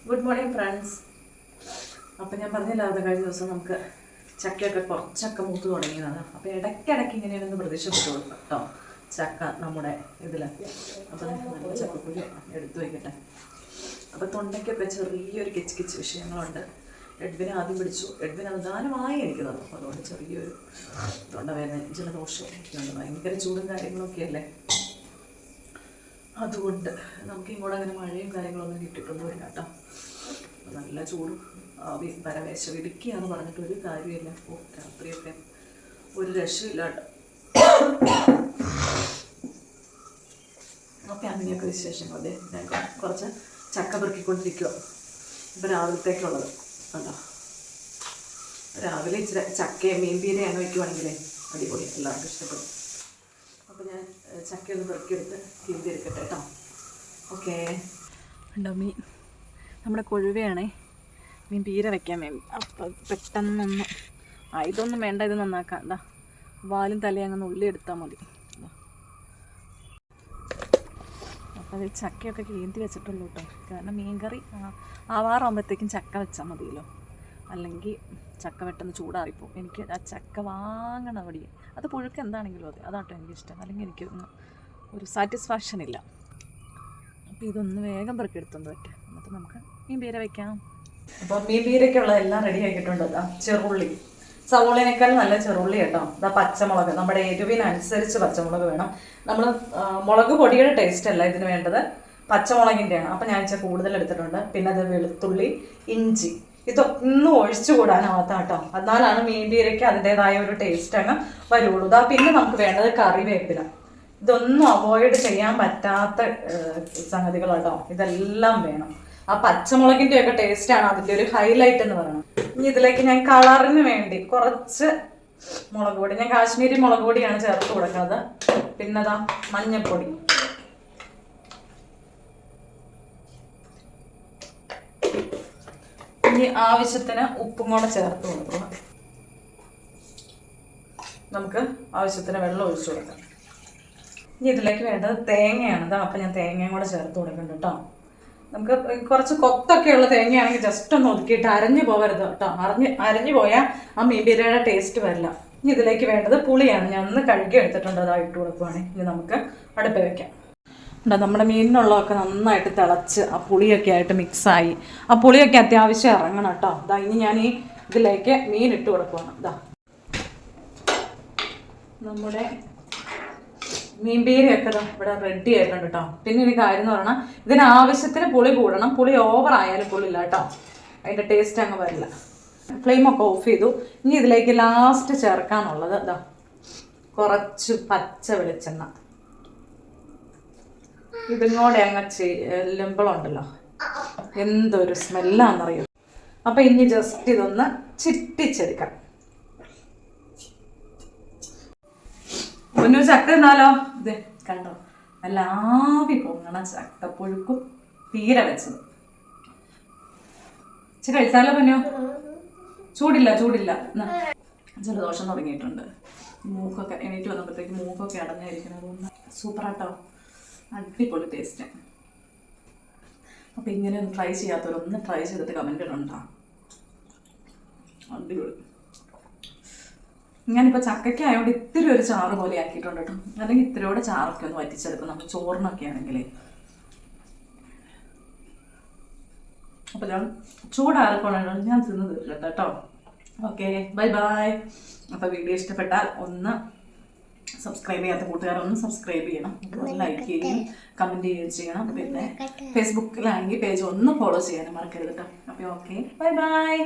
Good morning friends. അപ്പം ഞാൻ പറഞ്ഞില്ല അത് കഴിഞ്ഞ ദിവസം നമുക്ക് ചക്കയൊക്കെ കുറച്ചൊക്കെ മൂത്ത് തുടങ്ങിയതാണ്. അപ്പോൾ ഇടയ്ക്കിടയ്ക്ക് ഇങ്ങനെയൊന്ന് പ്രതീക്ഷിച്ചോളൂ കേട്ടോ ചക്ക നമ്മുടെ ഇതിൽ. അപ്പോൾ നല്ല ചക്കക്കുരു എടുത്തു വയ്ക്കട്ടെ. അപ്പോൾ തൊണ്ടയ്ക്കൊക്കെ ചെറിയൊരു കിച്ച് കിച്ച് വിഷയങ്ങളുണ്ട്. എഡ്വിനെ ആദ്യം പിടിച്ചു. എഡ്വിൻ അനുദാനമായി എനിക്ക് തന്നു. അതുകൊണ്ട് ചെറിയൊരു തൊണ്ടവേദന ജലദോഷമൊക്കെ ഉണ്ട്. ഭയങ്കര ചൂടും കാര്യങ്ങളൊക്കെ അല്ലേ. അതുകൊണ്ട് നമുക്ക് ഇങ്ങോട്ട് അങ്ങനെ മഴയും കാര്യങ്ങളൊന്നും കിട്ടിയിട്ടൊന്നുമില്ല കേട്ടോ. നല്ല ചൂടും ആവി പരവേശം ഇടുക്കിയാന്ന് പറഞ്ഞിട്ട് ഒരു കാര്യമില്ല. ഓ രാത്രിയൊക്കെ ഒരു രക്ഷയില്ല കേട്ടോ. ഓക്കെ, അങ്ങനെയൊക്കെ വിശേഷങ്ങൾ. അതെ, ഞാൻ കുറച്ച് ചക്ക പെറുക്കിക്കൊണ്ടിരിക്കുക. ഇപ്പം രാവിലത്തേക്കുള്ളത് കണ്ടോ. രാവിലെ ഇച്ചിരി ചക്കയും മീൻപീരയാണ് വയ്ക്കുവാണെങ്കിലേ അടിപൊളി, എല്ലാവർക്കും ഇഷ്ടപ്പെടും. അപ്പോൾ ഞാൻ ചക്കയൊന്ന് പെറുക്കിയെടുത്ത് കീന്തി എടുക്കട്ടെ കേട്ടോ. ഓക്കെ, ഉണ്ടോ മീൻ നമ്മുടെ കൊഴുവയാണേ. മീൻ പീര വയ്ക്കാൻ വേണ്ടി. അപ്പം പെട്ടെന്നൊന്നും ഇതൊന്നും വേണ്ട, ഇത് നന്നാക്കാം. എന്താ വാലും തലയും അങ്ങനെ ഉള്ളി എടുത്താൽ മതി. അപ്പോൾ അത് ചക്കയൊക്കെ കീന്തി വെച്ചിട്ടുള്ളൂ കേട്ടോ. കാരണം മീൻകറി ആവാറാകുമ്പോഴത്തേക്കും ചക്ക വെച്ചാൽ മതിയല്ലോ, അല്ലെങ്കിൽ ചക്ക പെട്ടെന്ന് ചൂടാറിപ്പോവും. എനിക്ക് ആ ചക്ക വാങ്ങണ അവിടെ അത് പുഴുക്ക് എന്താണെങ്കിലും അതാട്ടോ എനിക്കിഷ്ടം. അല്ലെങ്കിൽ എനിക്ക് ഒരു സാറ്റിസ്ഫാക്ഷൻ ഇല്ല. അപ്പോൾ ഇതൊന്ന് വേഗം പെറുക്കിയെടുത്തോണ്ട് പറ്റും. എന്നിട്ട് നമുക്ക് മീൻ പീര വയ്ക്കാം. അപ്പോൾ മീൻ പീരയ്ക്കുള്ളതെല്ലാം റെഡി ആക്കിയിട്ടുണ്ട്. ചെറുള്ളി, സവോളേനേക്കാൾ നല്ല ചെറുള്ളി കേട്ടോ. ഇതാ പച്ചമുളക്, നമ്മുടെ എരിവിനനുസരിച്ച് പച്ചമുളക് വേണം. നമ്മൾ മുളക് പൊടിയുടെ ടേസ്റ്റ് അല്ല ഇതിന് വേണ്ടത്, പച്ചമുളകിൻ്റെയാണ്. അപ്പം ഞാൻ ഇച്ചിരി കൂടുതൽ എടുത്തിട്ടുണ്ട്. പിന്നെ അത് വെളുത്തുള്ളി, ഇഞ്ചി, ഇതൊന്നും ഒഴിച്ചു കൂടാനാവാത്ത കേട്ടോ. എന്നാലാണ് മീൻ പീരയ്ക്ക് അതിൻ്റെതായ ഒരു ടേസ്റ്റ് അങ്ങ് വരുള്ളൂ. ഇതാ പിന്നെ നമുക്ക് വേണ്ടത് കറിവേപ്പില. ഇതൊന്നും അവോയ്ഡ് ചെയ്യാൻ പറ്റാത്ത സംഗതികളാട്ടോ. ഇതെല്ലാം വേണം. ആ പച്ചമുളകിൻ്റെ ഒക്കെ ടേസ്റ്റാണ് അതിൻ്റെ ഒരു ഹൈലൈറ്റ് എന്ന് പറയുന്നത്. ഇനി ഇതിലേക്ക് ഞാൻ കളറിന് വേണ്ടി കുറച്ച് മുളക് പൊടി, ഞാൻ കാശ്മീരി മുളക് പൊടിയാണ് ചേർത്ത് കൊടുക്കുന്നത്. പിന്നെ അതാ മഞ്ഞൾപ്പൊടി, ഇനി ആവശ്യത്തിന് ഉപ്പും കൂടെ ചേർത്ത് കൊടുക്കുക. നമുക്ക് ആവശ്യത്തിന് വെള്ളം ഒഴിച്ചു കൊടുക്കാം. ഇനി ഇതിലേക്ക് വേണ്ടത് തേങ്ങയാണ്. ഇതാ അപ്പം ഞാൻ തേങ്ങയും കൂടെ ചേർത്ത് കൊടുക്കുന്നുണ്ട് കേട്ടോ. നമുക്ക് കുറച്ച് കൊത്തൊക്കെയുള്ള തേങ്ങയാണെങ്കിൽ ജസ്റ്റ് ഒന്ന് ഒതുക്കിയിട്ട് അരഞ്ഞു പോകരുത് കേട്ടോ. അരഞ്ഞു പോയാൽ ആ മീൻ പീരയുടെ ടേസ്റ്റ് വരില്ല. ഇനി ഇതിലേക്ക് വേണ്ടത് പുളിയാണ്. ഞാൻ ഒന്ന് കഴുകി എടുത്തിട്ടുണ്ട്, അതായിട്ട് കൊടുക്കുവാണെങ്കിൽ. ഇനി നമുക്ക് അടുപ്പ് വയ്ക്കാം. ഉണ്ടോ നമ്മുടെ മീനിനുള്ളതൊക്കെ നന്നായിട്ട് തിളച്ച് ആ പുളിയൊക്കെ ആയിട്ട് മിക്സായി. ആ പുളിയൊക്കെ അത്യാവശ്യം ഇറങ്ങണം കേട്ടോ. ഇതാ ഇനി ഞാൻ ഈ ഇതിലേക്ക് മീൻ ഇട്ട് കൊടുക്കുവാണ്. ഇതാ നമ്മുടെ മീൻ പീരയൊക്കെ ഇവിടെ റെഡി ആയിട്ടുണ്ട് കേട്ടോ. പിന്നെ ഒരു കാര്യം എന്ന് പറഞ്ഞാൽ ഇതിനാവശ്യത്തിന് പുളി കൂടണം. പുളി ഓവർ ആയാലും പുളിയില്ല കേട്ടോ, അതിൻ്റെ ടേസ്റ്റ് അങ്ങ് വരില്ല. ഫ്ലെയിമൊക്കെ ഓഫ് ചെയ്തു. ഇനി ഇതിലേക്ക് ലാസ്റ്റ് ചേർക്കാനുള്ളത് ഇതാ കുറച്ച് പച്ച വെളിച്ചെണ്ണ. ഇതിങ്ങോടെ അങ്ങ് ചെല്ലുമ്പോഴുണ്ടല്ലോ എന്തൊരു സ്മെല്ലാണെന്നറിയോ. അപ്പം ഇനി ജസ്റ്റ് ഇതൊന്ന് ചിറ്റിച്ചെടുക്കാം. പൊന്നു ചക്ക എന്നാലോ. ഇത് കണ്ടോ, നല്ല ആവി പൊങ്ങണ ചക്കപ്പുഴുക്കും തീരെ വെച്ചത്. ഇച്ചിരി കഴിച്ചാലോ പൊന്നു? ചൂടില്ല ജലദോഷം തുടങ്ങിയിട്ടുണ്ട്. മൂക്കൊക്കെ എണീറ്റ് വന്നപ്പോഴത്തേക്ക് മൂക്കൊക്കെ അടഞ്ഞായിരിക്കണം. സൂപ്പറാട്ടോ, അടിപൊളി ടേസ്റ്റ്. അപ്പം ഇങ്ങനെ ഒന്ന് ട്രൈ ചെയ്യാത്തവരൊന്ന് ട്രൈ ചെയ്തിട്ട് കമൻറ്റ് ഇടണ്ടോ. അടിപൊളി. ഞാനിപ്പോൾ ചക്കയ്ക്ക് ആയതുകൊണ്ട് ഇത്തിരി ഒരു ചാറ് പോലെ ആക്കിയിട്ടുണ്ട് കേട്ടോ. അല്ലെങ്കിൽ ഇത്തിരിയോടെ ചാറൊക്കെ ഒന്ന് വറ്റിച്ചെടുക്കും നമ്മൾ ചോറിനൊക്കെ ആണെങ്കിലേ. അപ്പോൾ ഞാൻ ചൂടാറിക്കൊണ്ടാണ് ഞാൻ തിന്ന് തീർക്കട്ടെ കേട്ടോ. Okay, bye bye. അപ്പോൾ വീഡിയോ ഇഷ്ടപ്പെട്ടാൽ ഒന്ന് സബ്സ്ക്രൈബ് ചെയ്യാത്ത കൂട്ടുകാരൊന്ന് സബ്സ്ക്രൈബ് ചെയ്യണം, ലൈക്ക് ചെയ്യുകയും കമൻറ്റ് ചെയ്യുകയും ചെയ്യണം. പിന്നെ ഫേസ്ബുക്കിലാണെങ്കിൽ പേജ് ഒന്ന് ഫോളോ ചെയ്യാനും മറക്കരുത് കേട്ടോ. അപ്പോൾ ഓക്കെ, ബൈ ബൈ.